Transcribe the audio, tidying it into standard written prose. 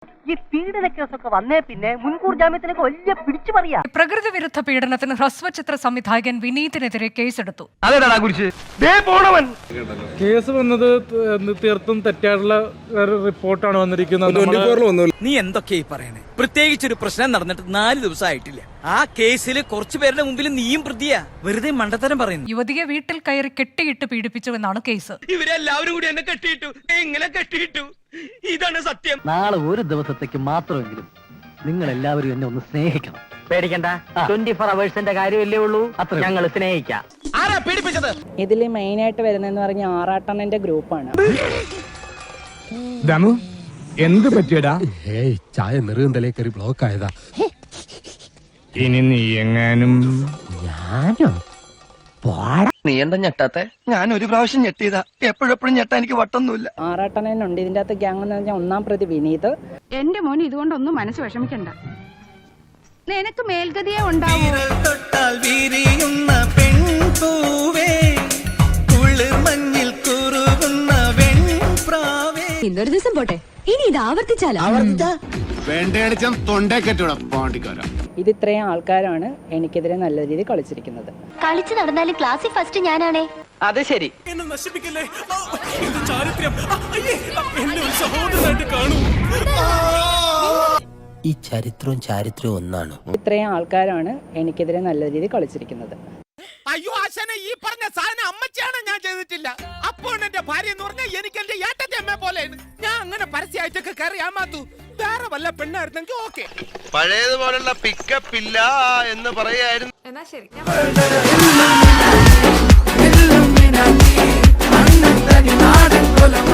ഈ പീഡന കേസൊക്കെ വന്നേ പിന്നെ മുൻകൂർ ജാമ്യത്തിനൊക്കെ വലിയ പിടിച്ചു പറയാ. പ്രകൃതി വിരുദ്ധ പീഡനത്തിന് ഹ്രസ്വചിത്ര സംവിധായകൻ വിനീതിനെതിരെ കേസെടുത്തു. കേസ് വന്നത് തീർത്തും തെറ്റായിട്ടുള്ള റിപ്പോർട്ടാണ് വന്നിരിക്കുന്നത്. നീ എന്തൊക്കെയായി പറയണേ? പ്രത്യേകിച്ചൊരു പ്രശ്നം നടന്നിട്ട് 4 ദിവസമായിട്ടില്ല. ആ കേസിൽ കുറച്ചു പേരുടെ മുമ്പിൽ നീയും പ്രതിയാ. വെറുതെ മണ്ടത്തരം പറയുന്നു. യുവതിയെ വീട്ടിൽ കയറി കെട്ടിയിട്ട് പീഡിപ്പിച്ചുവെന്നാണ് കേസ്. ഇവരെല്ലാവരും കൂടി എന്നെ കെട്ടിയിട്ടു. എങ്ങനെ കെട്ടിയിട്ടു? ഇതാണ് സത്യം. നാളെ ഒരു ദിവസത്തേക്ക് മാത്രമെങ്കിലും നിങ്ങൾ എല്ലാവരും എന്നെ ഒന്ന് സ്നേഹിക്കണം. പേടിക്കണ്ട, 24 അവേഴ്സിന്റെ കാര്യമല്ലേ ഉള്ളൂ. ഞങ്ങൾ സ്നേഹിക്കാം. ആരാ പീഡിപ്പിച്ചത്? ഇതിൽ മെയിനായിട്ട് വരുന്നതെന്ന് പറഞ്ഞ ആറാട്ടണ്ണന്റെ ഗ്രൂപ്പാണ്. എന്ത് പറ്റിയടാ? ചായ നെറുകന്തലേ കയറി ബ്ലോക്ക് ആയതാ. ഇനി നീ എങ്ങാനും നീ എന്താ ഞെട്ടാത്തെ? ഞാൻ ഒരു പ്രാവശ്യം ഞെട്ടിയതാ. എപ്പോഴെപ്പോഴും ഞെട്ടാ എനിക്ക് വട്ടൊന്നുമില്ല. ആറാട്ടണ്ണനുണ്ട് ഇതിന്റെ അകത്ത്. ഗ്യാങ് എന്ന് പറഞ്ഞാൽ 1-ാം പ്രതി വിനീത്. എന്റെ മോൻ ഇതുകൊണ്ടൊന്നും മനസ്സ് വിഷമിക്കണ്ട. നിനക്ക് മേൽഗതിയെ ഉണ്ടാവൂ. ഇന്നൊരു ദിവസം പോട്ടെ, ഇനി ഇത് ആവർത്തിച്ചാലോ? ഇത് ഇത്രയും ആൾക്കാരാണ് എനിക്കെതിരെ നല്ല രീതിയിൽ കളിച്ചിരിക്കുന്നത്. കളിച്ചു നടന്നാലും ക്ലാസ്സിൽ ഫസ്റ്റ് ഞാനാണേ. അത് ശരി. ഈ ചരിത്രവും ഒന്നാണ്. ഇത്രയും ആൾക്കാരാണ് എനിക്കെതിരെ നല്ല രീതിയിൽ കളിച്ചിരിക്കുന്നത്. അയ്യോ ആശാനെ, ഈ പറഞ്ഞ സാധനം അമ്മച്ചാണ്, ഞാൻ ചെയ്തിട്ടില്ല. അപ്പോൾ എന്റെ ഭാര്യ എന്ന് പറഞ്ഞാൽ എനിക്ക് എന്റെ ഏട്ടത്തെ അമ്മ പോലെയാണ്. ഞാൻ അങ്ങനെ പരസ്യമായിട്ടൊക്കെ കയറി ആമാത്തു. വേറെ വല്ല പെണ്ണായിരുന്നെങ്കിൽ ഓക്കെ. പഴയതുപോലുള്ള പിക്കപ്പ് ഇല്ല എന്ന് പറയായിരുന്നു. എന്നാ ശരി.